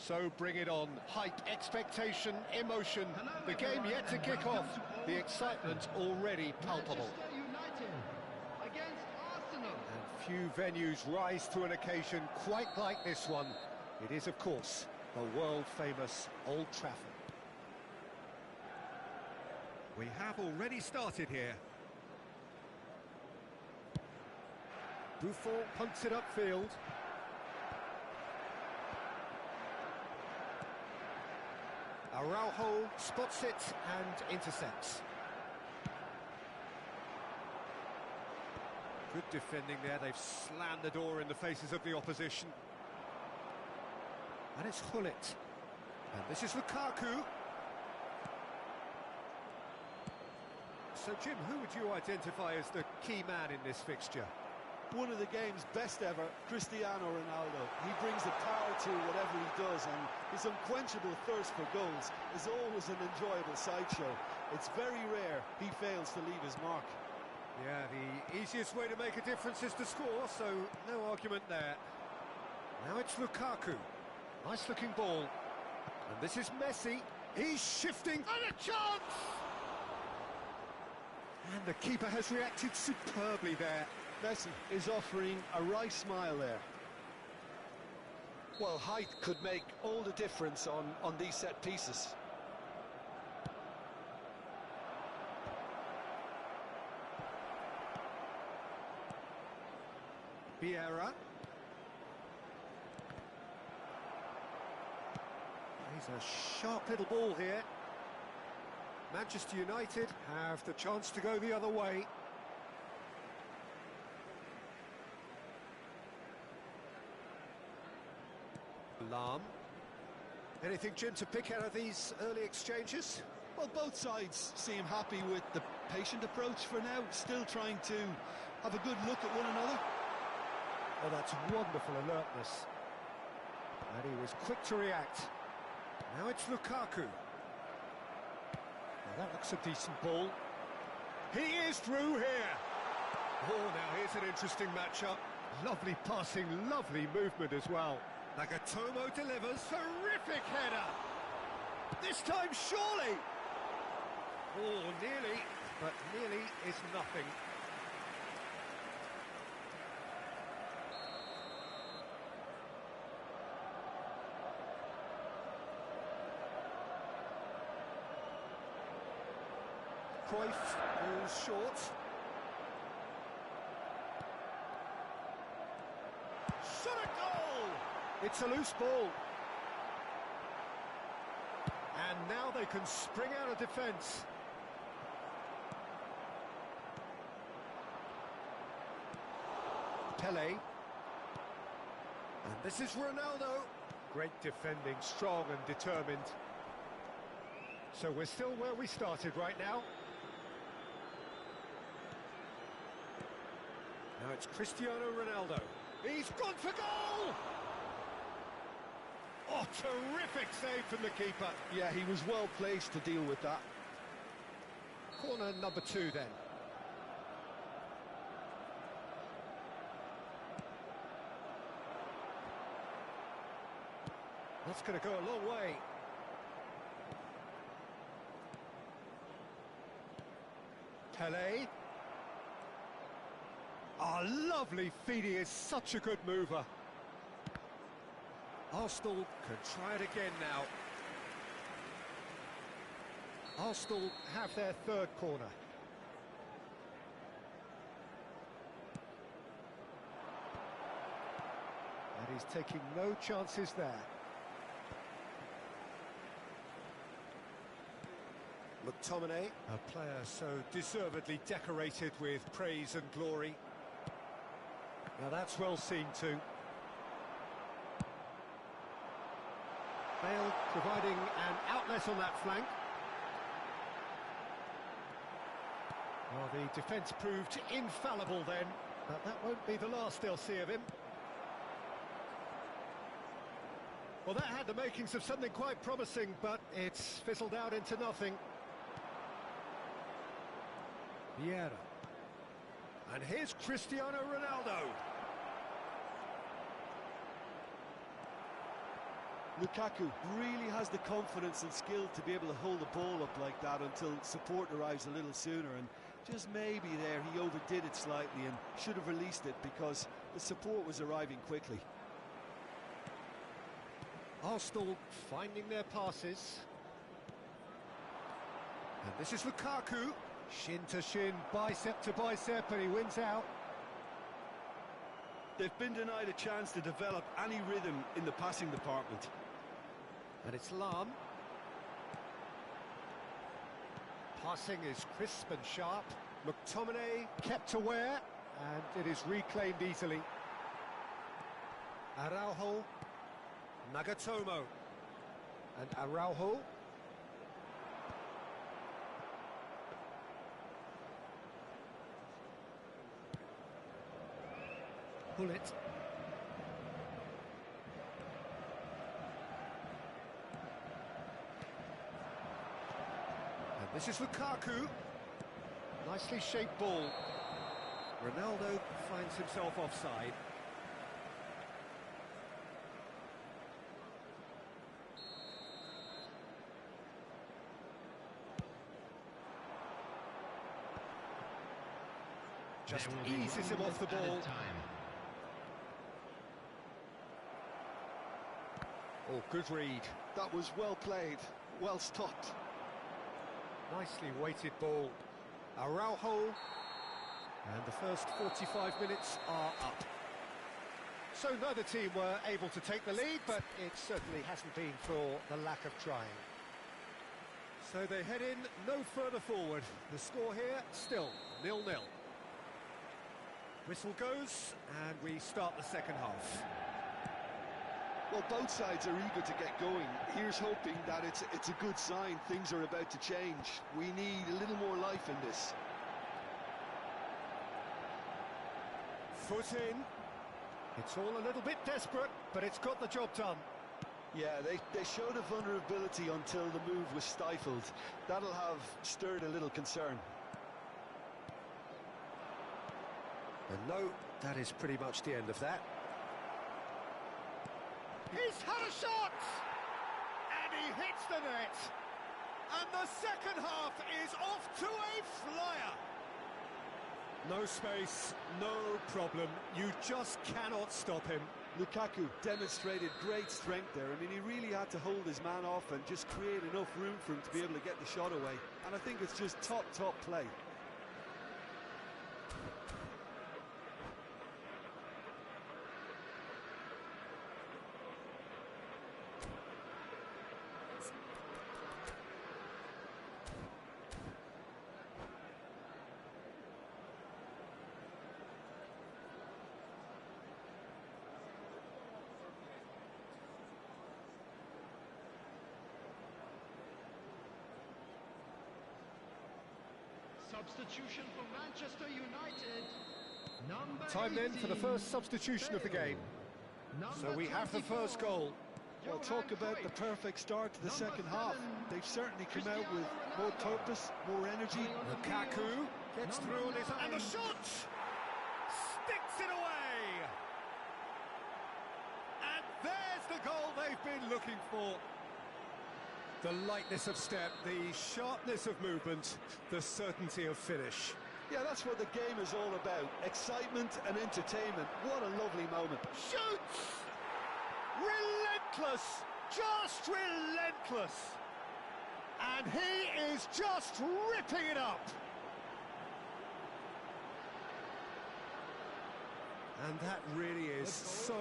So bring it on. Hype, expectation, emotion. The game yet to kick off. The excitement already palpable. Manchester United against Arsenal. And few venues rise to an occasion quite like this one. It is, of course, the world-famous Old Trafford. We have already started here. Buffon punts it upfield. Araujo spots it and intercepts. Good defending there, they've slammed the door in the faces of the opposition. And it's Gullit. And this is Lukaku. So Jim, who would you identify as the key man in this fixture? One of the game's best ever, Cristiano Ronaldo. He brings the power to whatever he does, and his unquenchable thirst for goals is always an enjoyable sideshow. It's very rare he fails to leave his mark. Yeah, the easiest way to make a difference is to score, so no argument there. Now it's Lukaku. Nice looking ball. And this is Messi. He's shifting, and a chance! And the keeper has reacted superbly there. Messi is offering a wry smile there. Well, height could make all the difference on these set pieces. Vieira. He's a sharp little ball here. Manchester United have the chance to go the other way. Lahm. Anything, Jim, to pick out of these early exchanges? Well, both sides seem happy with the patient approach for now, still trying to have a good look at one another. Oh, that's wonderful alertness. And he was quick to react. Now it's Lukaku. Well, that looks a decent ball. He is through here. Oh, now here's an interesting matchup. Lovely passing, lovely movement as well. Nagatomo delivers, terrific header! This time, surely! Oh, nearly, but nearly is nothing. Cruyff goes short. Shot a goal! It's a loose ball. And now they can spring out of defence. Pelé. And this is Ronaldo. Great defending, strong and determined. So we're still where we started right now. Now it's Cristiano Ronaldo. He's gone for goal! Oh, terrific save from the keeper. Yeah, he was well placed to deal with that. Corner number 2 then. That's going to go a long way. Pelé. Oh, lovely feed, he is such a good mover. Arsenal can try it again now. Arsenal have their third corner. And he's taking no chances there. McTominay, a player so deservedly decorated with praise and glory. Now that's well seen too. Bale providing an outlet on that flank. Well, the defence proved infallible then, but that won't be the last they'll see of him. Well, that had the makings of something quite promising, but it's fizzled out into nothing. Vieira. And here's Cristiano Ronaldo. Lukaku really has the confidence and skill to be able to hold the ball up like that until support arrives a little sooner, and just maybe there he overdid it slightly and should have released it because the support was arriving quickly. Arsenal finding their passes. And this is Lukaku. Shin to shin, bicep to bicep, and he wins out. They've been denied a chance to develop any rhythm in the passing department. And it's Lam. Passing is crisp and sharp. McTominay kept aware, and it is reclaimed easily. Araujo. Nagatomo. And Araujo. Bullet. And this is Lukaku. Nicely shaped ball. Ronaldo finds himself offside. Just eases him off the ball. Oh, good read. That was well played, well stopped. Nicely weighted ball. Araujo. And the first 45 minutes are up. So neither team were able to take the lead, but it certainly hasn't been for the lack of trying. So they head in no further forward. The score here, still 0-0. Whistle goes, and we start the second half. Well, both sides are eager to get going. Here's hoping that it's a good sign. Things are about to change. We need a little more life in this. Foot in. It's all a little bit desperate, but it's got the job done. Yeah, they showed a vulnerability until the move was stifled. That'll have stirred a little concern. And no, that is pretty much the end of that. He's had a shot! And he hits the net! And the second half is off to a flyer! No space, no problem. You just cannot stop him. Lukaku demonstrated great strength there. I mean, he really had to hold his man off and just create enough room for him to be able to get the shot away. And I think it's just top play. Substitution for Manchester United. Number Time then for the 18, first substitution of the game. So Number we have the 24, first goal. Well, talk about the perfect start to the second half. They've certainly come out with more purpose, more energy. Lukaku gets through on his... And the shot! Sticks it away! And there's the goal they've been looking for. The lightness of step, the sharpness of movement, the certainty of finish. Yeah, that's what the game is all about. Excitement and entertainment. What a lovely moment. Shoots! Relentless! Just relentless! And he is just ripping it up! And that really is so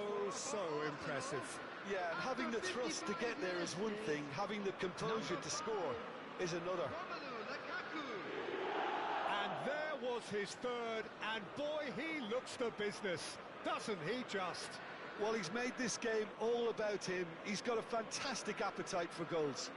impressive. Yeah, and having the thrust to get there is one thing. Having the composure to score is another. Romelu Lukaku. And there was his third, and boy, he looks the business, doesn't he just? Well, he's made this game all about him. He's got a fantastic appetite for goals.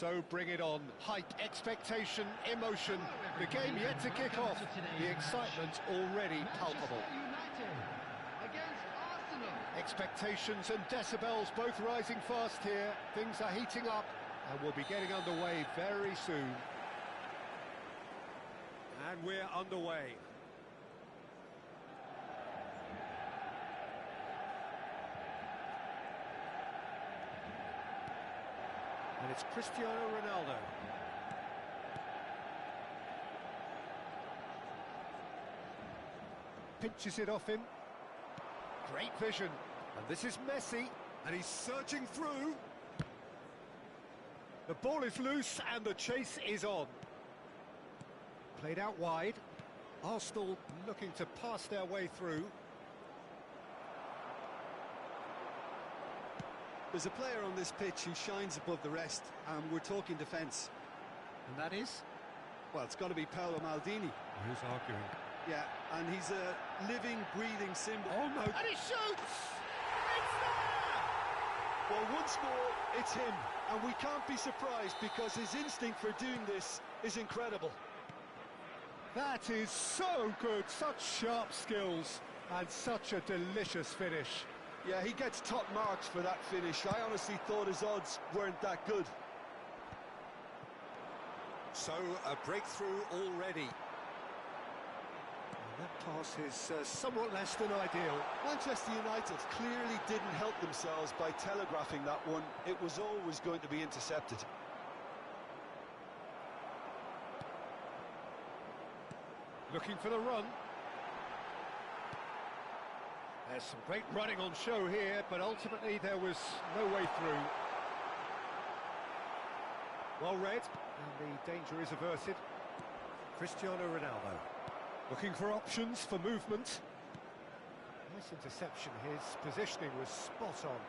So bring it on. Hype, expectation, emotion. The game yet to kick off. The excitement already palpable. Manchester United against Arsenal. Expectations and decibels both rising fast here. Things are heating up and we'll be getting underway very soon. And we're underway. And it's Cristiano Ronaldo. Pinches it off him. Great vision. And this is Messi. And he's searching through. The ball is loose and the chase is on. Played out wide. Arsenal looking to pass their way through. There's a player on this pitch who shines above the rest, and we're talking defence. And that is? Well, it's got to be Paolo Maldini. Who's arguing? Yeah, and he's a living, breathing symbol. Oh no! And he shoots! It's there! Well, once more, it's him, and we can't be surprised because his instinct for doing this is incredible. That is so good, such sharp skills, and such a delicious finish. Yeah, he gets top marks for that finish. I honestly thought his odds weren't that good. So, a breakthrough already. And that pass is somewhat less than ideal. Manchester United clearly didn't help themselves by telegraphing that one. It was always going to be intercepted. Looking for the run. There's some great running on show here, but ultimately there was no way through. Well read, and the danger is averted. Cristiano Ronaldo. Looking for options for movement. Nice interception, his positioning was spot on.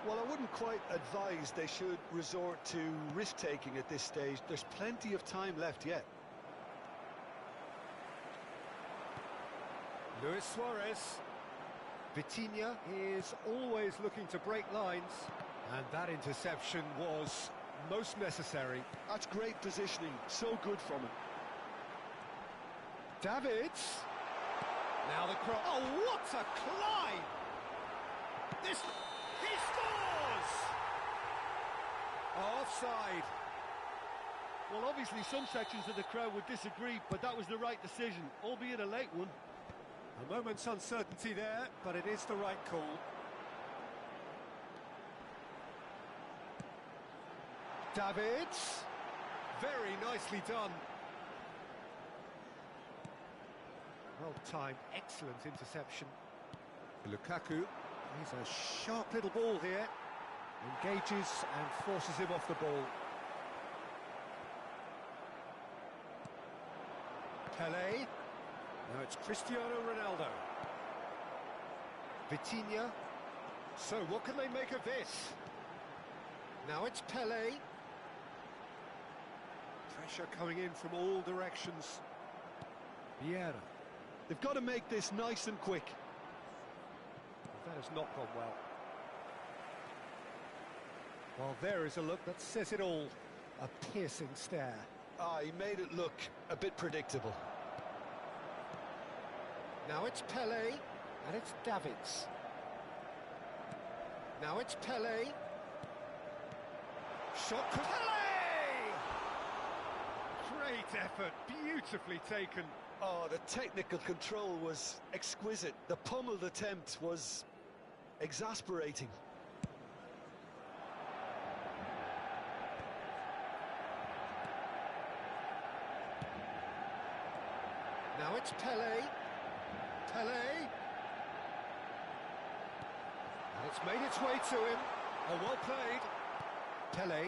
Well, I wouldn't quite advise they should resort to risk-taking at this stage. There's plenty of time left yet. Luis Suarez. Vitinha is always looking to break lines, and that interception was most necessary. That's great positioning, so good from him. Davids. Now the cross. Oh, what a climb! This... He scores! Offside. Well, obviously some sections of the crowd would disagree, but that was the right decision, albeit a late one. A moment's uncertainty there, but it is the right call. Davids. Very nicely done. Well timed, excellent interception. Lukaku. He's a sharp little ball here. Engages and forces him off the ball. Pelé. Now it's Cristiano Ronaldo. Vitinha. So what can they make of this? Now it's Pelé. Pressure coming in from all directions. Vieira. They've got to make this nice and quick. That has not gone well. Well, there is a look that says it all. A piercing stare. Ah, he made it look a bit predictable. Now it's Pelé, and it's Davids. Now it's Pelé. Shot Pelé! Great effort, beautifully taken. Oh, the technical control was exquisite. The pummeled attempt was exasperating. Now it's Pelé. Pelé. And it's made its way to him. Oh, well played. Pelé.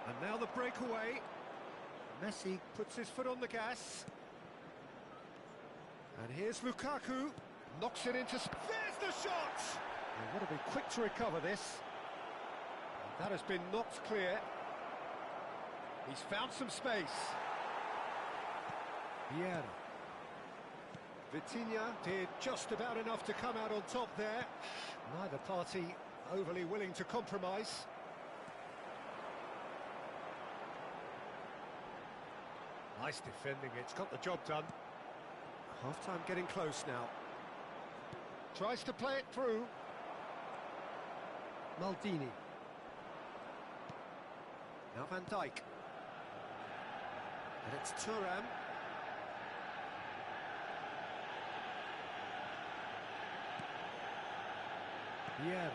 And now the breakaway. Messi puts his foot on the gas. And here's Lukaku. Knocks it into... There's the shot! They've got to be quick to recover this. And that has been knocked clear. He's found some space. Vieira. Vitinha did just about enough to come out on top there. Neither party overly willing to compromise. Nice defending, it's got the job done. Half-time getting close now. Tries to play it through. Maldini. Now Van Dijk. And it's Thuram. Yeah.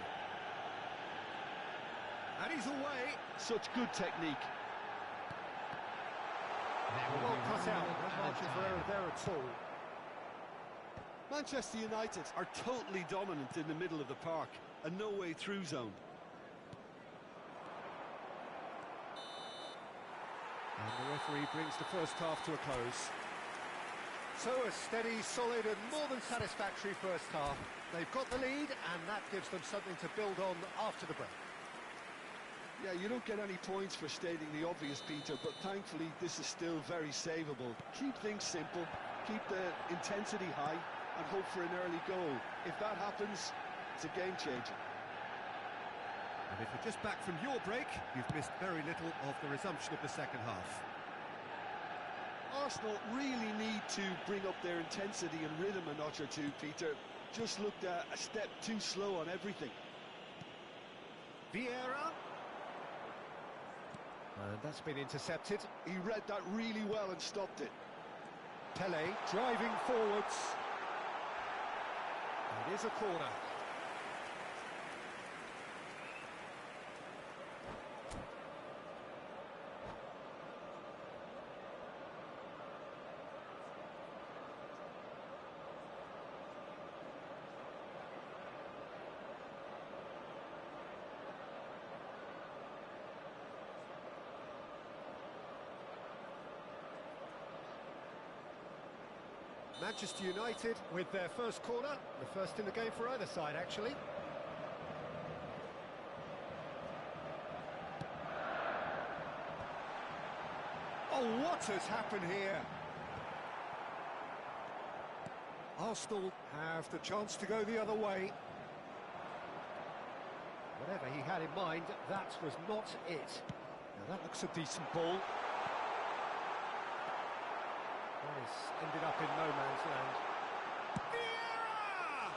And he's away. Such good technique. Well cut out. No margin for error there at all. Manchester United are totally dominant in the middle of the park, a no-way through zone. And the referee brings the first half to a close. So a steady, solid and more than satisfactory first half. They've got the lead and that gives them something to build on after the break. Yeah, you don't get any points for stating the obvious, Peter, but thankfully this is still very savable. Keep things simple, keep the intensity high and hope for an early goal. If that happens, it's a game changer. And if you're just back from your break, you've missed very little of the resumption of the second half. Arsenal really need to bring up their intensity and rhythm a notch or two, Peter. Just looked a step too slow on everything. Vieira. And that's been intercepted. He read that really well and stopped it. Pele driving forwards. It is a corner. Manchester United with their first corner, the first in the game for either side, actually. Oh, what has happened here? Arsenal have the chance to go the other way. Whatever he had in mind, that was not it. Now that looks a decent ball. Ended up in no man's land. Vieira!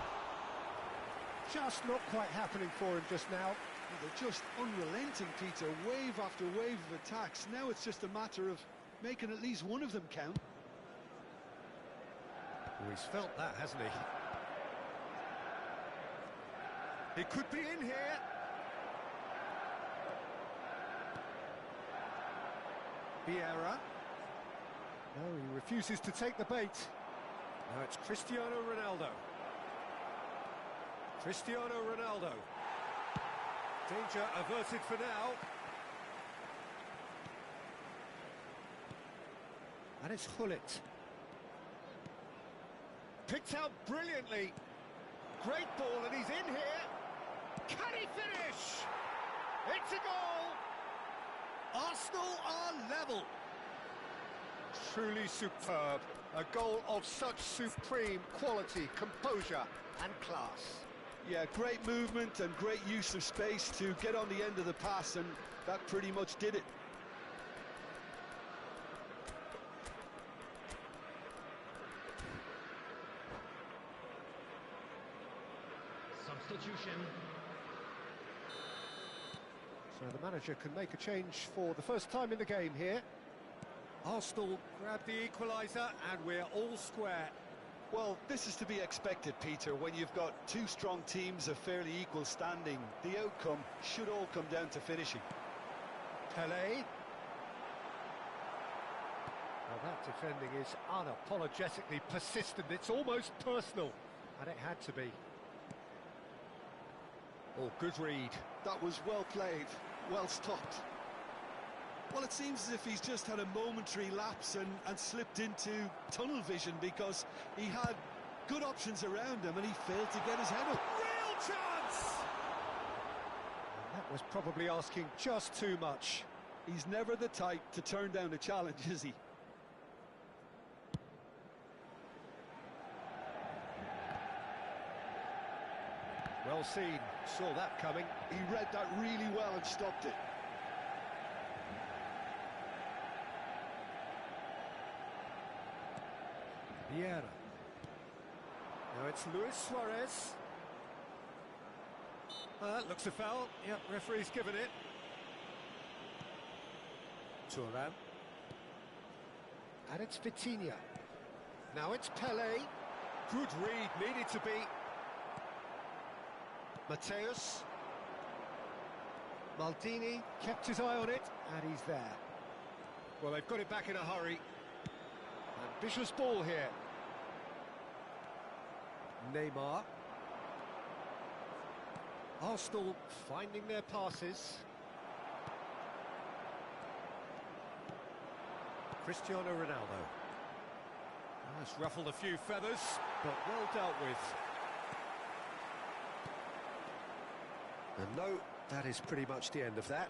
Just not quite happening for him just now. They're just unrelenting, Peter. Wave after wave of attacks. Now it's just a matter of making at least one of them count. Oh, he's felt that, hasn't he? He could be in here. Vieira. No, he refuses to take the bait. Now it's Cristiano Ronaldo. Cristiano Ronaldo. Danger averted for now. And it's Gullit. Picked out brilliantly. Great ball and he's in here. Can he finish? It's a goal. Arsenal are level. Truly superb. A goal of such supreme quality, composure and class. Yeah, great movement and great use of space to get on the end of the pass, and that pretty much did it. Substitution. So the manager can make a change for the first time in the game here. Arsenal grab the equaliser and we're all square. Well, this is to be expected, Peter. When you've got two strong teams of fairly equal standing, the outcome should all come down to finishing. Pele. Well, that defending is unapologetically persistent. It's almost personal, and it had to be. Oh, good read. That was well played, well stopped. Well, it seems as if he's just had a momentary lapse and slipped into tunnel vision, because he had good options around him and he failed to get his head up. Real chance! And that was probably asking just too much. He's never the type to turn down a challenge, is he? Well seen, saw that coming. He read that really well and stopped it. Vieira. Now it's Luis Suarez. Looks a foul. Yep, referee's given it. Thuram. And it's Vitinha. Now it's Pele. Good read, needed to be. Mateus. Maldini kept his eye on it, and he's there. Well, they've got it back in a hurry. Ambitious ball here. Neymar. Arsenal finding their passes. Cristiano Ronaldo. That's ruffled a few feathers, but well dealt with. And no, that is pretty much the end of that.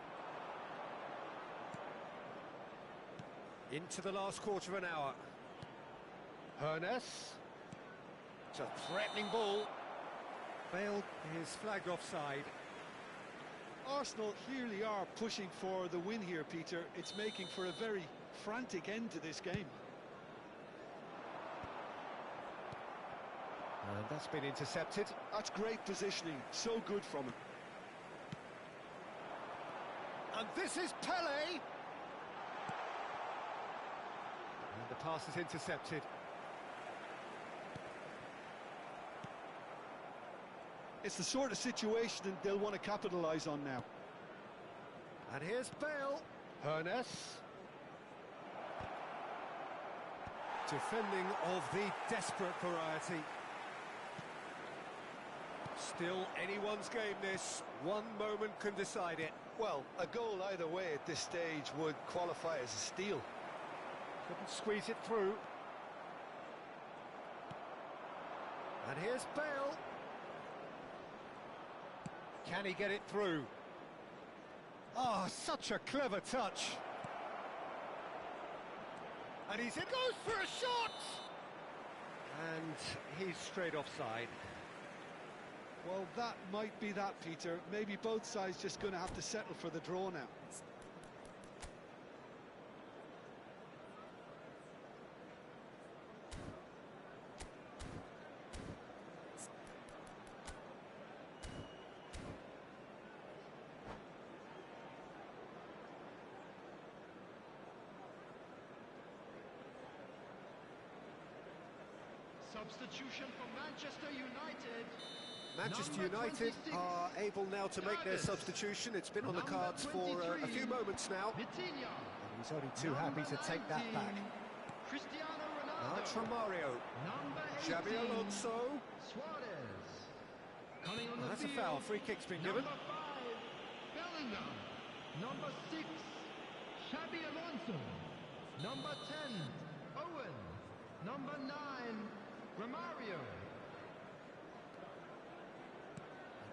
Into the last quarter of an hour. Hernes. It's a threatening ball. Bale is flagged offside. Arsenal clearly are pushing for the win here, Peter. It's making for a very frantic end to this game. And that's been intercepted. That's great positioning, so good from him. And this is Pele! And the pass is intercepted. It's the sort of situation that they'll want to capitalise on now. And here's Bale. Hernes. Defending of the desperate variety. Still anyone's game this. One moment can decide it. Well, a goal either way at this stage would qualify as a steal. Couldn't squeeze it through. And here's Bale. Can he get it through? Oh, such a clever touch. And he's in. Goes for a shot! And he's straight offside. Well, that might be that, Peter. Maybe both sides just going to have to settle for the draw now. Substitution for Manchester United. Manchester Number United 26, are able now to make their Jarvis. substitution. It's been on the Number cards for a 23, few moments now. Vitinha. And he's only too happy to take that 19, back. Cristiano Now Ronaldo. it's Romario. Number 18, Xabi Alonso. Suarez. Coming on the That's a field. foul. Free kick's been given. Number 5, Bellingham. Number 6, Xabi Alonso. Number 10, Owen. Number 9, Romario.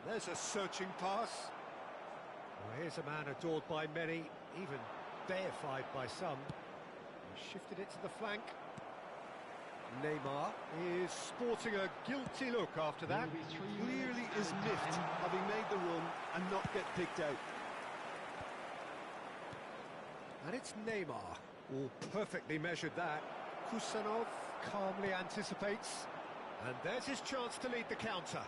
There's a searching pass. Well, here's a man adored by many, even deified by some. He shifted it to the flank. Neymar is sporting a guilty look after that. Clearly is miffed, having made the run and not get picked out. And it's Neymar. All perfectly measured that. Kusanov calmly anticipates. And there's his chance to lead the counter.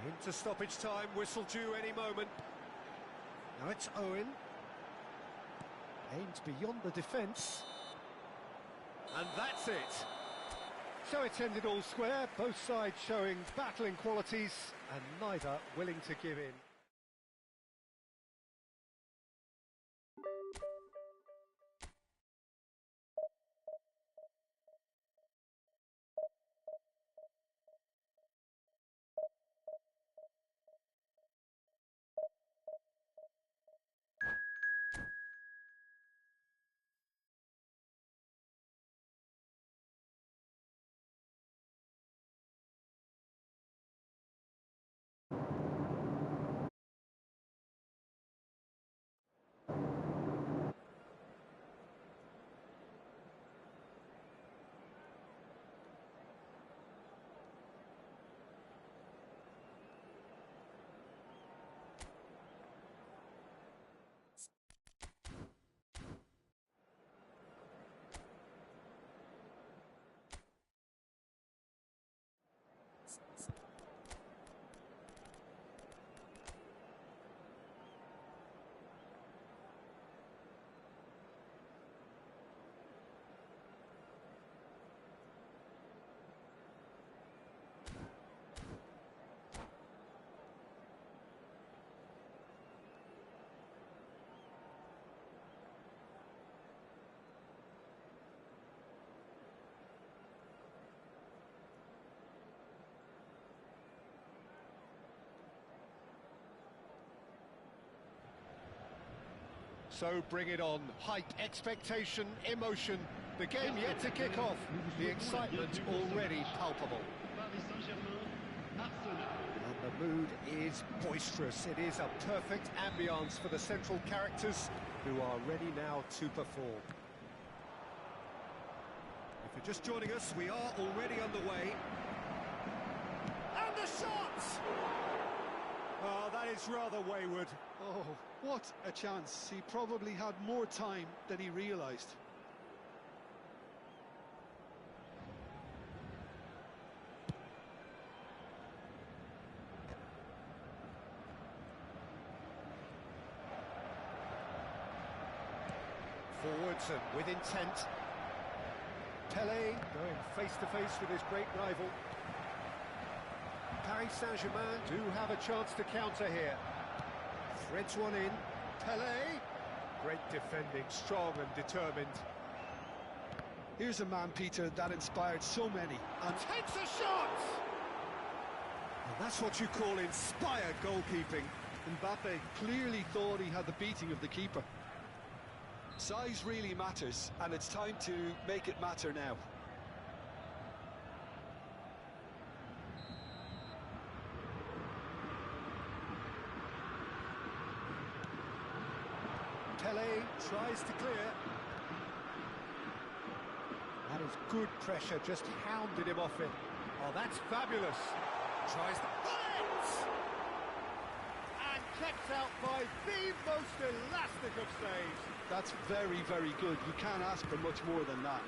Into stoppage time, whistle due any moment. Now it's Owen. Aims beyond the defence. And that's it. So it's ended all square, both sides showing battling qualities and neither willing to give in. So bring it on. Hype, expectation, emotion. The game yet to kick off. The excitement already palpable. Paris Saint-Germain, Arsenal. And the mood is boisterous. It is a perfect ambience for the central characters who are ready now to perform. If you're just joining us, we are already underway. And the shot! Oh, that is rather wayward. Oh, what a chance. He probably had more time than he realised. Forwards and with intent. Pelé going face-to-face with his great rival. Paris Saint-Germain do have a chance to counter here. Threads one in. Pelé. Great defending, strong and determined. Here's a man, Peter, that inspired so many. And Takes a shot! And that's what you call inspired goalkeeping. Mbappe clearly thought he had the beating of the keeper. Size really matters, and it's time to make it matter now. Pelé tries to clear. That is good pressure, just hounded him off it. Oh, that's fabulous. Tries to... And kept out by the most elastic of saves. That's very, very good. You can't ask for much more than that.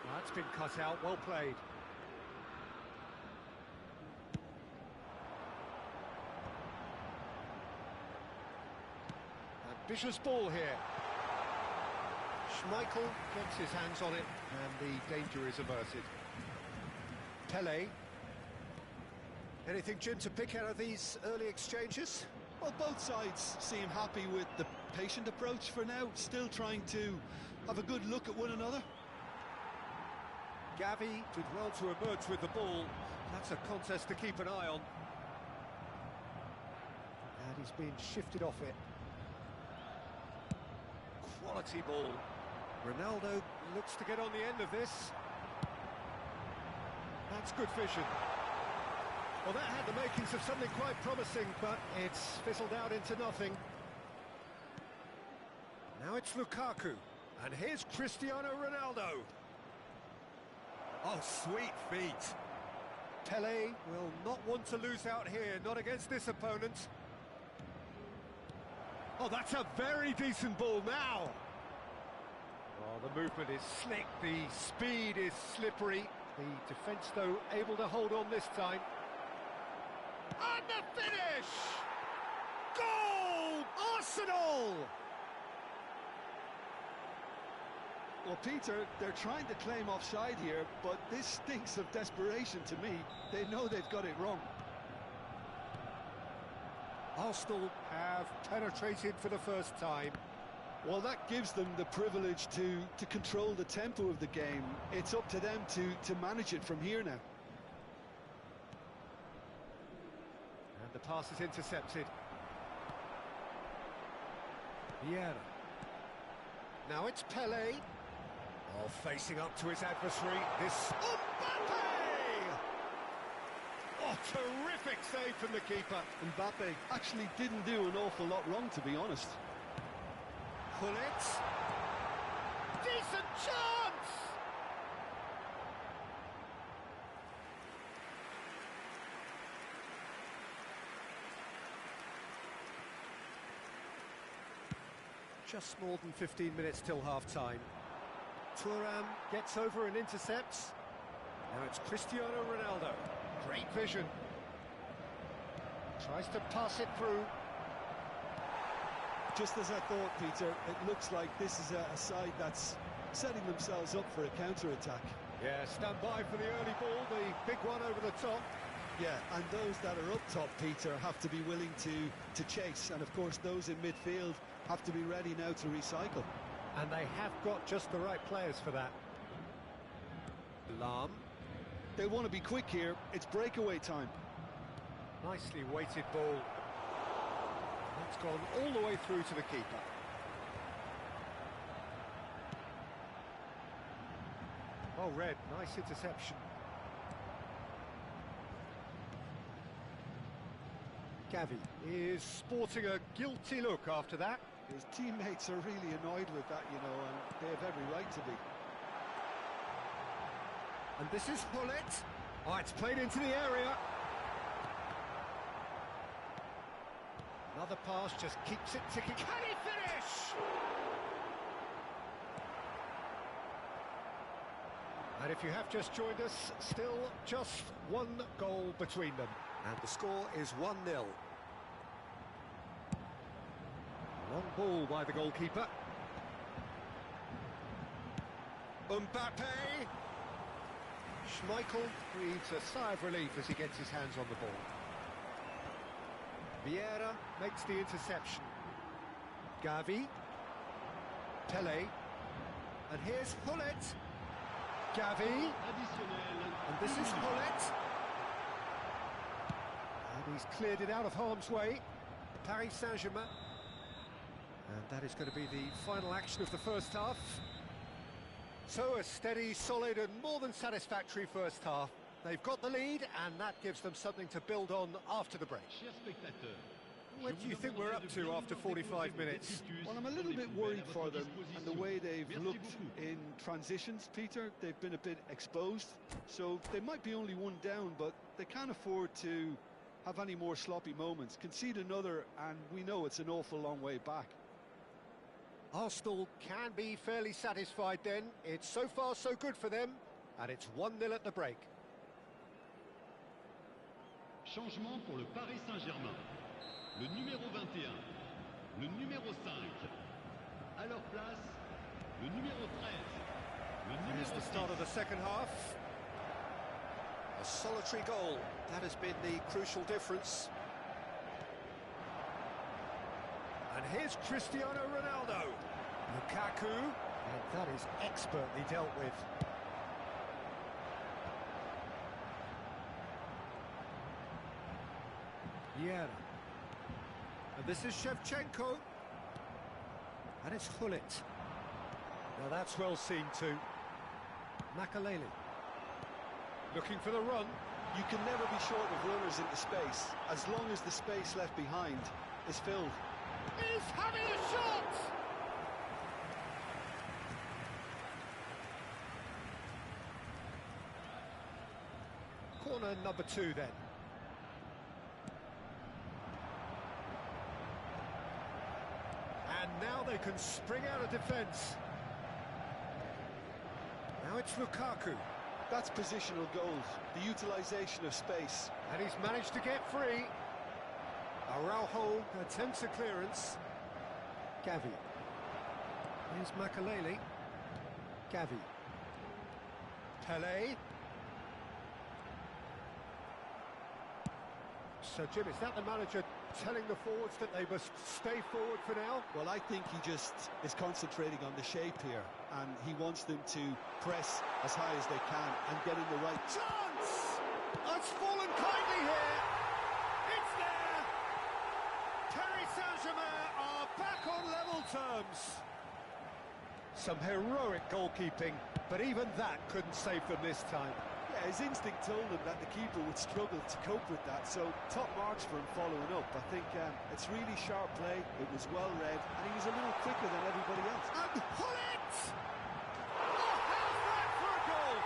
Well, that's been cut out, well played. Ambitious ball here. Schmeichel gets his hands on it, and the danger is averted. Pelé. Anything, Jim, to pick out of these early exchanges? Well, both sides seem happy with the patient approach for now, still trying to have a good look at one another. Gavi did well to emerge with the ball. That's a contest to keep an eye on. And he's being shifted off it. Quality ball. Ronaldo looks to get on the end of this. That's good vision. Well, that had the makings of something quite promising, but it's fizzled out into nothing. Now it's Lukaku, and here's Cristiano Ronaldo. Oh, sweet feet. Pelé will not want to lose out here, not against this opponent. Oh, that's a very decent ball now. Oh, the movement is slick, the speed is slippery. The defence, though, able to hold on this time. And the finish! Goal! Arsenal! Well, Peter, they're trying to claim offside here, but this stinks of desperation to me. They know they've got it wrong. Arsenal have penetrated for the first time. Well, that gives them the privilege to control the tempo of the game. It's up to them to manage it from here now. And the pass is intercepted. Vieira. Now it's Pelé. Oh, facing up to his adversary. This... Mbappe! Oh, terrific save from the keeper. Mbappe actually didn't do an awful lot wrong, to be honest. Gullit. Decent chance! Just more than 15 minutes till half-time. Thuram gets over and intercepts. Now it's Cristiano Ronaldo. Great vision. Tries to pass it through. Just as I thought, Peter, it looks like this is a side that's setting themselves up for a counter-attack. Yeah, stand by for the early ball, the big one over the top. Yeah, and those that are up top, Peter, have to be willing to chase. And, of course, those in midfield have to be ready now to recycle. And they have got just the right players for that. Lahm. They want to be quick here. It's breakaway time. Nicely weighted ball. That's gone all the way through to the keeper. Well read, nice interception. Gavi is sporting a guilty look after that. His teammates are really annoyed with that, you know, and they have every right to be. And this is Hullet. Oh, it's played into the area. Another pass just keeps it ticking. Can he finish? And if you have just joined us, still just one goal between them. And the score is 1-0. Long ball by the goalkeeper. Mbappe. Schmeichel breathes a sigh of relief as he gets his hands on the ball. Vieira makes the interception. Gavi. Pele. And here's Hullet. Gavi. And this is Hullet. And he's cleared it out of harm's way. Paris Saint-Germain. And that is going to be the final action of the first half. So a steady, solid and more than satisfactory first half. They've got the lead and that gives them something to build on after the break. What do you think we're up to after 45 minutes? Well, I'm a little bit worried for them and the way they've looked in transitions, Peter. They've been a bit exposed, so they might be only one down, but they can't afford to have any more sloppy moments. Concede another and we know it's an awful long way back. Arsenal can be fairly satisfied then. It's so far so good for them, and it's 1-0 at the break. Changement pour le Paris Saint-Germain. Le numéro 21, le numéro 5. À leur place, le numéro 13, le numéro Here's the start of the second half. A solitary goal. That has been the crucial difference. And here's Cristiano Ronaldo. Lukaku. And that is expertly dealt with. Vieira. And this is Shevchenko. And it's Hullet. Now that's well seen too. Makaleli. Looking for the run. You can never be short of runners into space, as long as the space left behind is filled. He's having a shot! Corner number 2 then. And now they can spring out of defence. Now it's Lukaku. That's positional goals, the utilisation of space. And he's managed to get free. Araujo attempts a clearance. Gavi. Here's Makaleli. Gavi. Pele. So, Jim, is that the manager telling the forwards that they must stay forward for now? Well, I think he just is concentrating on the shape here, and he wants them to press as high as they can and get in the right... Chance! It's fallen kindly here. It's there. Paris Saint-Germain are back on level terms. Some heroic goalkeeping, but even that couldn't save them this time. Yeah, his instinct told him that the keeper would struggle to cope with that, so top marks for him following up. I think it's really sharp play, it was well read, and he was a little quicker than everybody else. And Hullet! Oh, how's that for a goal?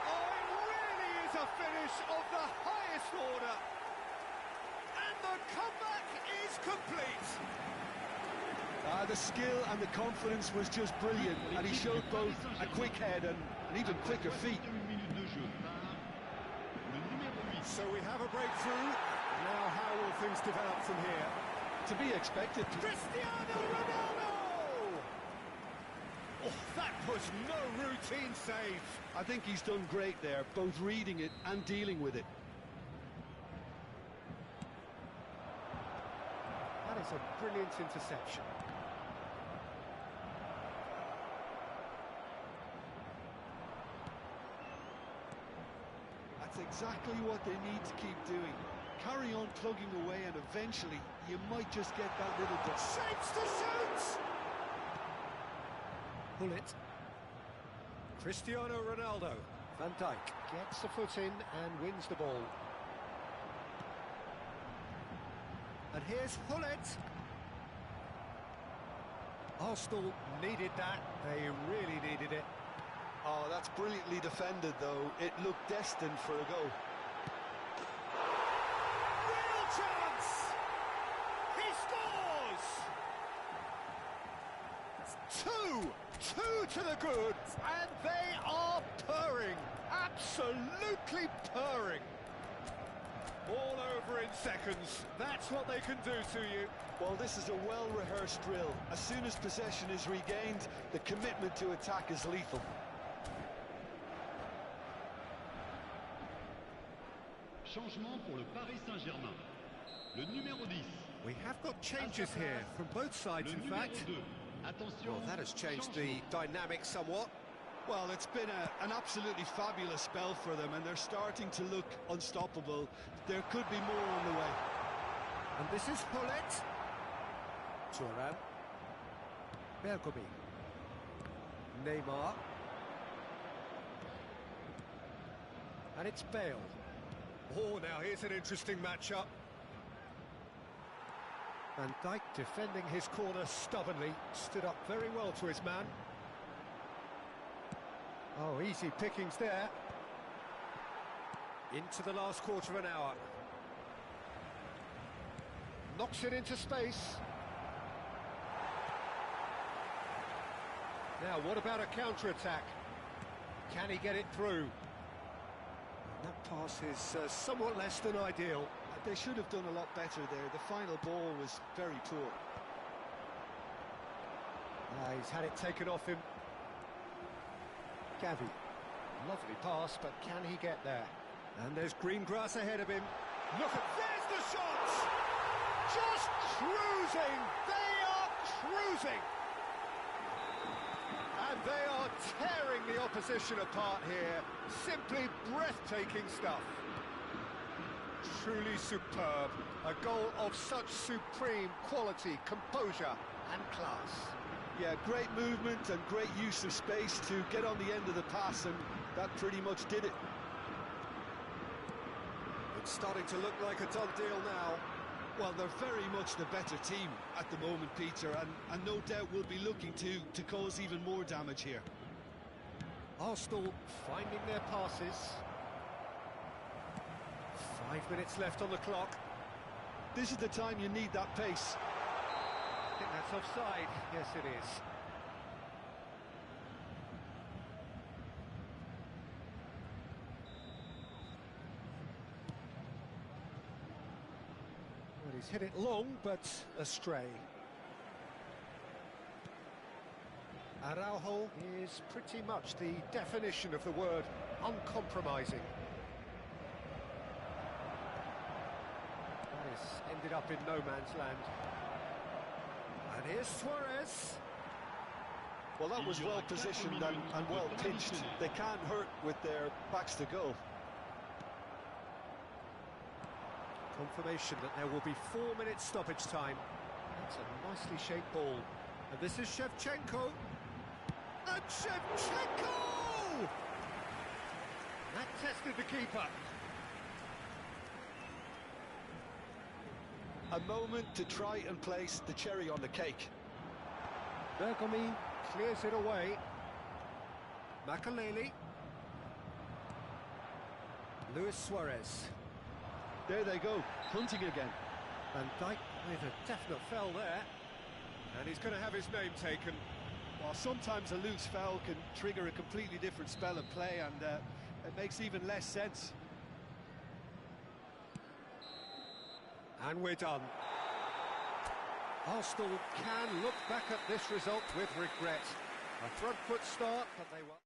Oh, it really is a finish of the highest order. And the comeback is complete. The skill and the confidence was just brilliant, and he showed both a quick head and an even quicker feet. So we have a breakthrough. Now how will things develop from here? To be expected. Cristiano Ronaldo! Oh, that was no routine save. I think he's done great there, both reading it and dealing with it. That is a brilliant interception. That's exactly what they need to keep doing. Carry on plugging away and eventually you might just get that little bit. Shapes to shoot! Hullet. Cristiano Ronaldo. Van Dijk gets the foot in and wins the ball. And here's Hullet. Arsenal needed that. They really needed it. Oh, that's brilliantly defended, though. It looked destined for a goal. Real chance! He scores! Two to the good, and they are purring, absolutely purring. All over in seconds, that's what they can do to you. Well, this is a well-rehearsed drill. As soon as possession is regained, the commitment to attack is lethal. Changement pour le Paris Saint-Germain. Le numéro 10. We have got changes here from both sides, Le in numéro fact. 2. Attention. Well, that has changed the dynamic somewhat. Well, it's been an absolutely fabulous spell for them, and they're starting to look unstoppable. There could be more on the way. And this is Hullet. Thuram. Bergomi. Neymar. And it's Bale. Oh, now here's an interesting matchup. Van Dijk defending his corner stubbornly, stood up very well to his man. Oh, easy pickings there. Into the last quarter of an hour. Knocks it into space. Now, what about a counter-attack? Can he get it through? That pass is somewhat less than ideal. They should have done a lot better there. The final ball was very poor. He's had it taken off him. Gavi. Lovely pass, but can he get there? And there's green grass ahead of him. Look at, there's the shot! Just cruising! They are cruising! And they are tearing the opposition apart here. Simply breathtaking stuff. Truly superb. A goal of such supreme quality, composure and class. Yeah, great movement and great use of space to get on the end of the pass, and that pretty much did it. It's starting to look like a done deal now. Well, they're very much the better team at the moment, Peter, and no doubt will be looking to cause even more damage here. Arsenal finding their passes. 5 minutes left on the clock. This is the time you need that pace. I think that's offside. Yes, it is. Well, he's hit it long, but astray. Araujo is pretty much the definition of the word uncompromising. That has ended up in no man's land. And here's Suarez. Well, that was well positioned and well pitched. They can't hurt with their backs to goal. Confirmation that there will be 4 minutes stoppage time. That's a nicely shaped ball. And this is Shevchenko. And Shevchenko! That tested the keeper. A moment to try and place the cherry on the cake. Bergomi clears it away. Makaleli. Luis Suarez. There they go, hunting again. Van Dijk with a definite foul there. And he's going to have his name taken. Well, sometimes a loose foul can trigger a completely different spell of play, and it makes even less sense. And we're done. Arsenal can look back at this result with regret. A front foot start, but they were...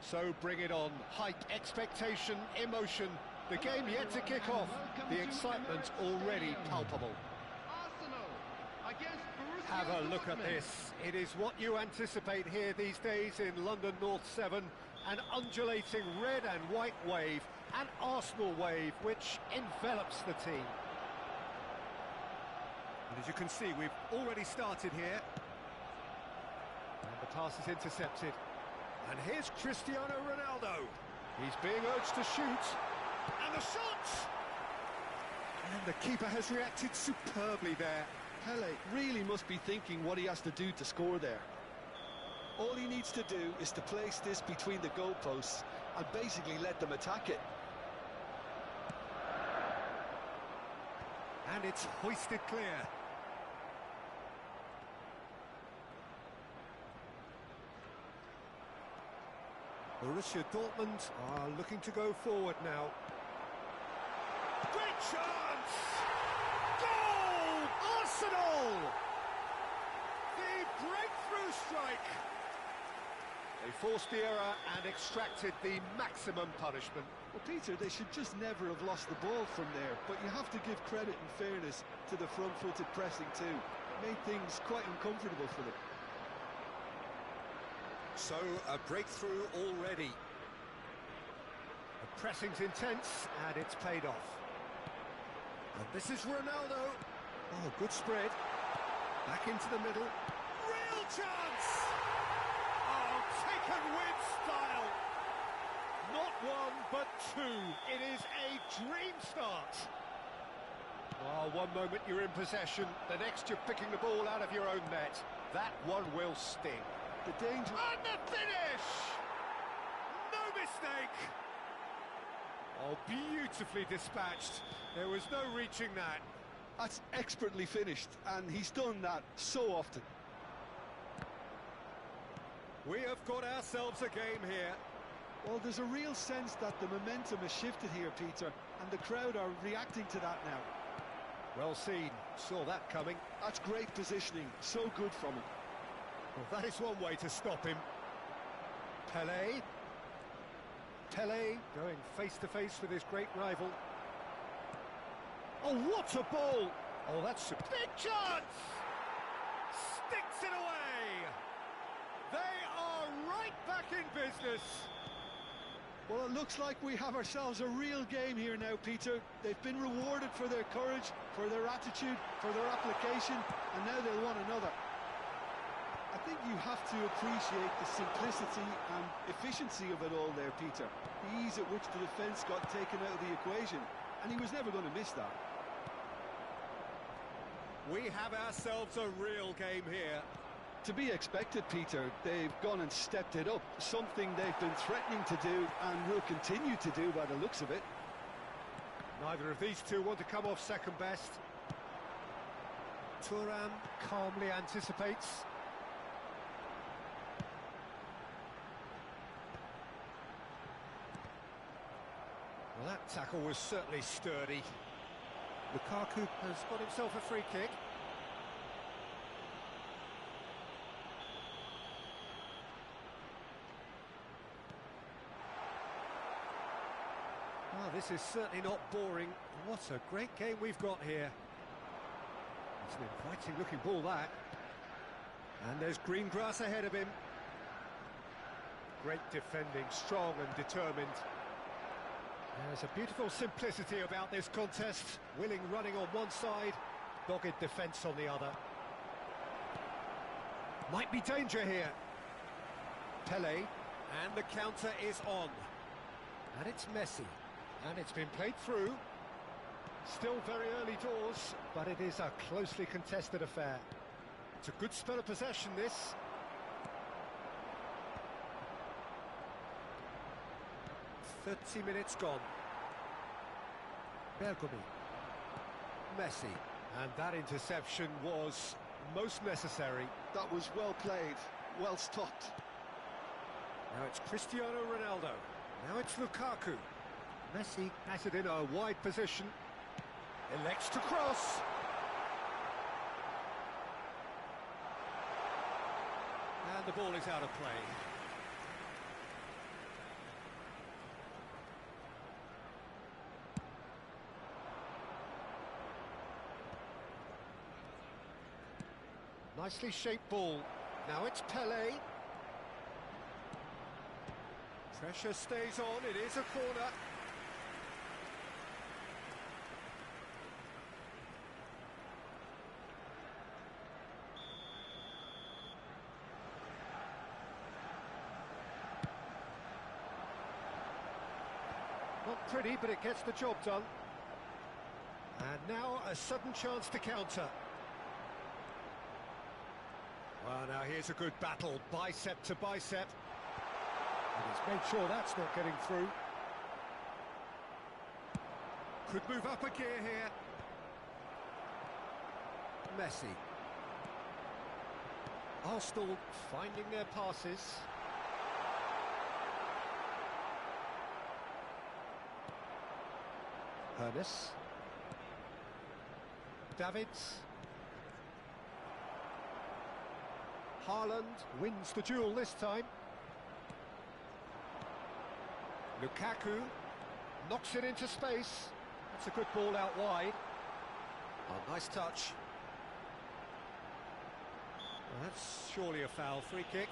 So bring it on. Hype, expectation, emotion. The game yet to kick off. The excitement already palpable. Arsenal against Borussia Have a look at Dortmund. this. It is what you anticipate here these days in London North 7. An undulating red and white wave, an Arsenal wave which envelops the team. And as you can see, we've already started here. And the pass is intercepted. And here's Cristiano Ronaldo. He's being urged to shoot. And the shot! And the keeper has reacted superbly there. Pele really must be thinking what he has to do to score there. All he needs to do is to place this between the goalposts and basically let them attack it. And it's hoisted clear. Borussia Dortmund are looking to go forward now. Great chance! Goal! Arsenal! The breakthrough strike! They forced the error and extracted the maximum punishment. Well, Peter, they should just never have lost the ball from there, but you have to give credit and fairness to the front-footed pressing too. It made things quite uncomfortable for them. So, a breakthrough already. The pressing's intense, and it's paid off. And this is Ronaldo. Oh, good spread. Back into the middle. Real chance! Oh, taken with style. Not one, but two. It is a dream start. Oh, one moment you're in possession, the next you're picking the ball out of your own net. That one will sting. The danger... And the finish! No mistake! Oh, beautifully dispatched. There was no reaching that. That's expertly finished, and he's done that so often. We have got ourselves a game here. Well, there's a real sense that the momentum has shifted here, Peter, and the crowd are reacting to that now. Well seen. Saw that coming. That's great positioning. So good from him. Well, that is one way to stop him. Pele. Pele going face-to-face with his great rival. Oh, what a ball! Oh, that's a big chance! Sticks it away! They are right back in business. Well, it looks like we have ourselves a real game here now, Peter. They've been rewarded for their courage, for their attitude, for their application, and now they'll want another. I think you have to appreciate the simplicity and efficiency of it all there, Peter. The ease at which the defence got taken out of the equation, and he was never going to miss that. We have ourselves a real game here. To be expected, Peter. They've gone and stepped it up, something they've been threatening to do and will continue to do by the looks of it. Neither of these two want to come off second best. Thuram calmly anticipates. Well, that tackle was certainly sturdy. Lukaku has got himself a free kick. Oh, this is certainly not boring. What a great game we've got here. It's an inviting looking ball, that. And there's green grass ahead of him. Great defending, strong and determined. There's a beautiful simplicity about this contest. Willing running on one side, dogged defence on the other. Might be danger here. Pele, and the counter is on. And it's Messi. And it's been played through. Still very early doors, but it is a closely contested affair. It's a good spell of possession, this. "30 minutes gone. Bergomi. Messi. And that interception was most necessary. That was well played, well stopped. Now it's Cristiano Ronaldo. Now it's Lukaku. Messi has it in a wide position. Elects to cross. And the ball is out of play. Nicely shaped ball. Now it's Pelé. Pressure stays on, it is a corner. Not pretty, but it gets the job done. And now a sudden chance to counter. Well, now here's a good battle, bicep to bicep. And he's made sure that's not getting through. Could move up a gear here. Messi. Arsenal finding their passes. Ernest. Davids. Haaland wins the duel this time. Lukaku knocks it into space. That's a good ball out wide. Oh, nice touch. Well, that's surely a foul. Free kick.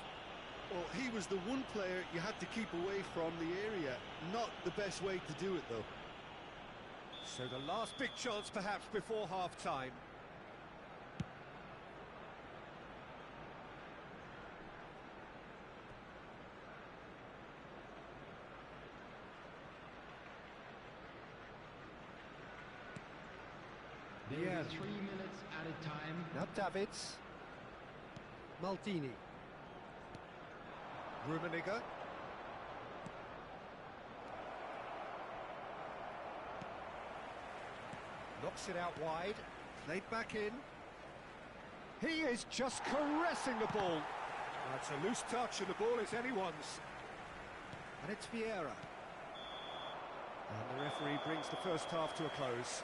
Well, he was the one player you had to keep away from the area. Not the best way to do it, though. So the last big chance perhaps before half-time. There 3 minutes at a time. Now Davids. Maldini. Rummenigge. Knocks it out wide. Played back in. He is just caressing the ball. That's a loose touch and the ball is anyone's. And it's Vieira. And the referee brings the first half to a close.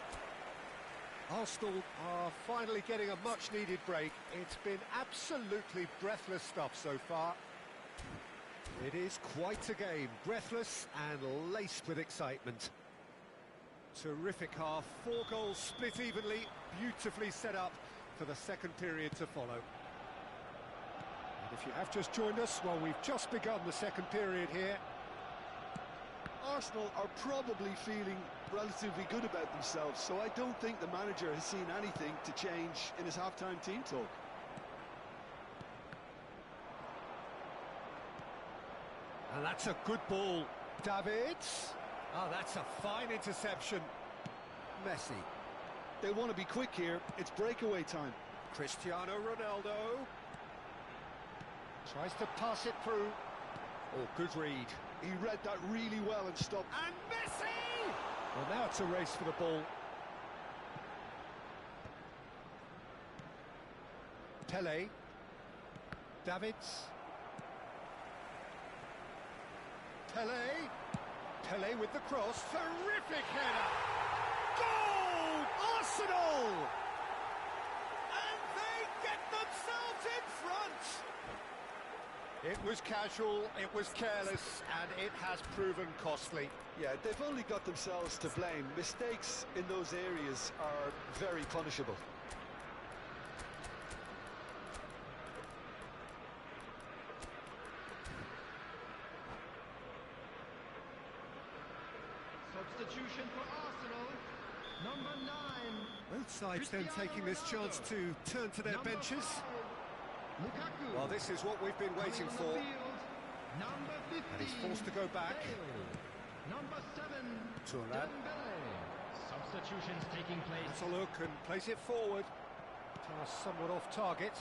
Arsenal are finally getting a much-needed break. It's been absolutely breathless stuff so far. It is quite a game, breathless and laced with excitement. Terrific half, 4 goals split evenly, beautifully set up for the second period to follow. And if you have just joined us, well, we've just begun the second period here. Arsenal are probably feeling relatively good about themselves, so I don't think the manager has seen anything to change in his half-time team talk. And that's a good ball. Davids. Oh, that's a fine interception. Messi. They want to be quick here. It's breakaway time. Cristiano Ronaldo. Tries to pass it through. Oh, good read. He read that really well and stopped. And Messi! Well, now it's a race for the ball. Pelé. Davids. Pelé. Pelé with the cross. Terrific header. Goal! Arsenal! And they get themselves in front. It was casual, it was careless, and it has proven costly. Yeah, they've only got themselves to blame. Mistakes in those areas are very punishable. Substitution for Arsenal. Number 9. Both sides then taking this chance to turn to their benches. Lukaku. Well, this is what we've been waiting for. Number 15. And he's forced to go back. Number 7. Thuram. Dembele. Substitutions taking place. Has a look and plays it forward. Pass somewhat off target.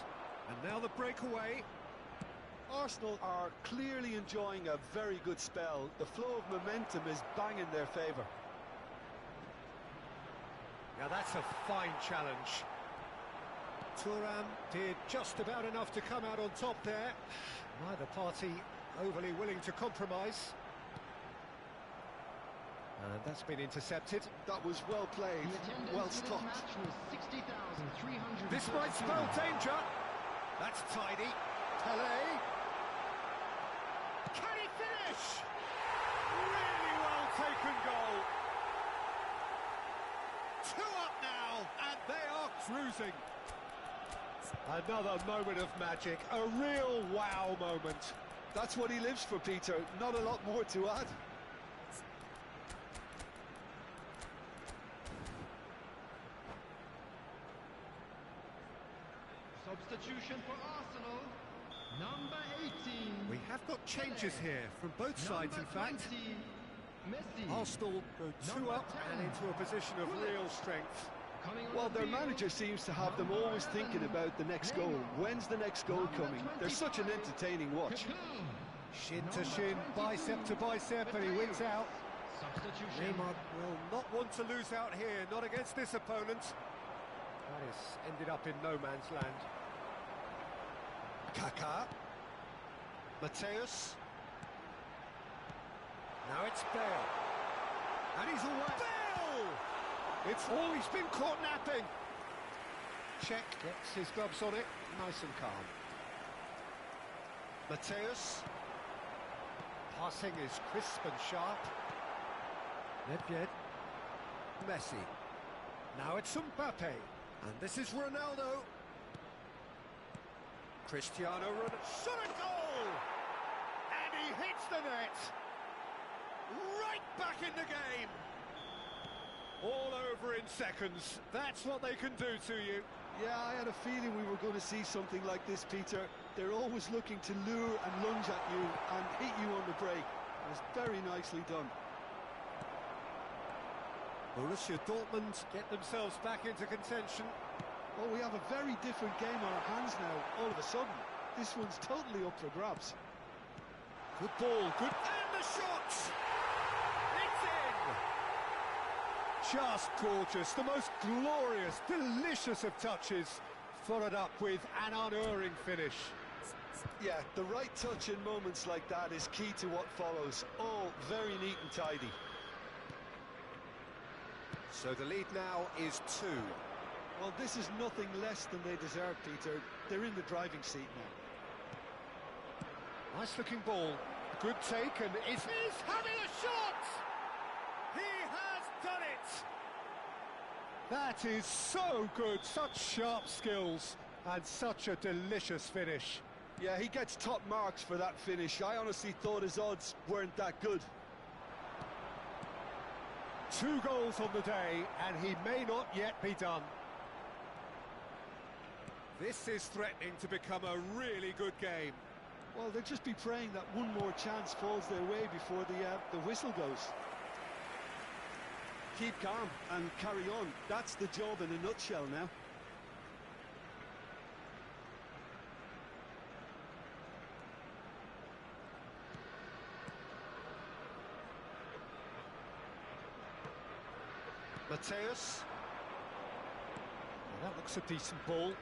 And now the breakaway. Arsenal are clearly enjoying a very good spell. The flow of momentum is bang in their favour. Now that's a fine challenge. Thuram did just about enough to come out on top there. Neither party overly willing to compromise. And that's been intercepted. That was well played, well stopped. This might spell danger. That's tidy. Pelé. Can he finish? Really well taken goal. 2 up now, and they are cruising. Another moment of magic, a real wow moment. That's what he lives for, Peter. Not a lot more to add. Substitution for Arsenal. Number 18. We have got changes here from both sides, in fact. 20, Messi. Arsenal go 2 up and into a position of real strength. Coming on Well, the their field. manager seems to have them always thinking about the next goal. When's the next goal coming? They're such an entertaining watch. Shin to shin, bicep to bicep, and he wins out. Substitution. Neymar will not want to lose out here, not against this opponent. That has ended up in no man's land. Kaká. Mateus. Now it's Bale. And he's away. Bale! It's always been caught napping. Check, gets his gloves on it, nice and calm. Mateus. Passing is crisp and sharp. Nedved. Messi. Now it's Mbappe. And this is Ronaldo. Cristiano Ronaldo. Shot a goal! And he hits the net. Right back in the game. All over in seconds. That's what they can do to you. Yeah, I had a feeling we were going to see something like this, Peter. They're always looking to lure and lunge at you and hit you on the break. It was very nicely done. Borussia Dortmund get themselves back into contention. Well, we have a very different game on our hands now, all of a sudden. This one's totally up for grabs. Good ball, good... And the shot! It's in! Just gorgeous, the most glorious, delicious of touches, followed up with an unerring finish. Yeah, the right touch in moments like that is key to what follows. All very neat and tidy. So the lead now is 2. Well, this is nothing less than they deserve, Peter. They're in the driving seat now. Nice looking ball, good take, and he's having a shot! He has done it! That is so good, such sharp skills, and such a delicious finish. Yeah, he gets top marks for that finish. I honestly thought his odds weren't that good. 2 goals on the day, and he may not yet be done. This is threatening to become a really good game. Well, they'll just be praying that one more chance falls their way before the whistle goes. Keep calm and carry on. That's the job in a nutshell now. Mateus. Well, that looks a decent ball.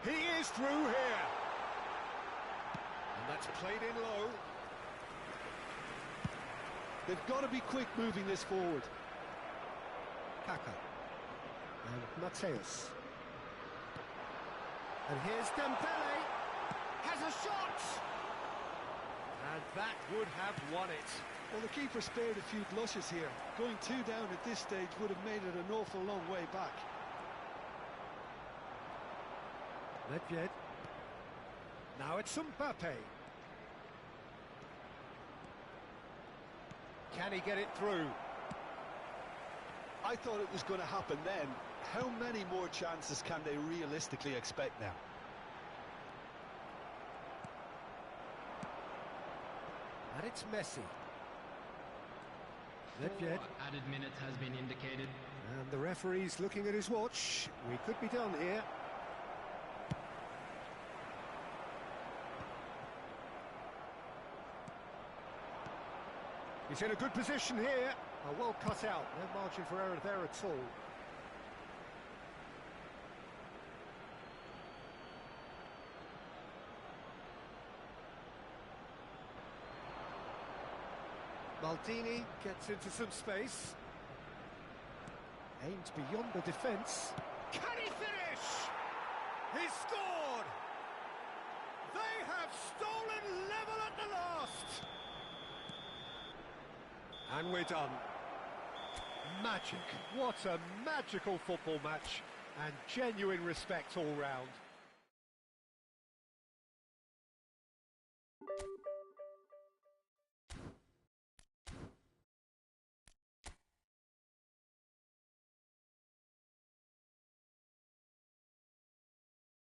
He is through here. And that's played in low. They've got to be quick moving this forward. Kaká. And Mateus. And here's Dembele. Has a shot! And that would have won it. Well, the keeper spared a few blushes here. Going 2 down at this stage would have made it an awful long way back. Nedved. Now it's Mbappe. Can he get it through? I thought it was going to happen then. How many more chances can they realistically expect now? And it's Messi. Nedved. 4 added minutes has been indicated. And the referee's looking at his watch. We could be done here. He's in a good position here. Well cut out. No margin for error there at all. Maldini gets into some space. Aimed beyond the defence. Can he finish? He scored! They have stolen level at the last! And we're done. Magic. What a magical football match. And genuine respect all round.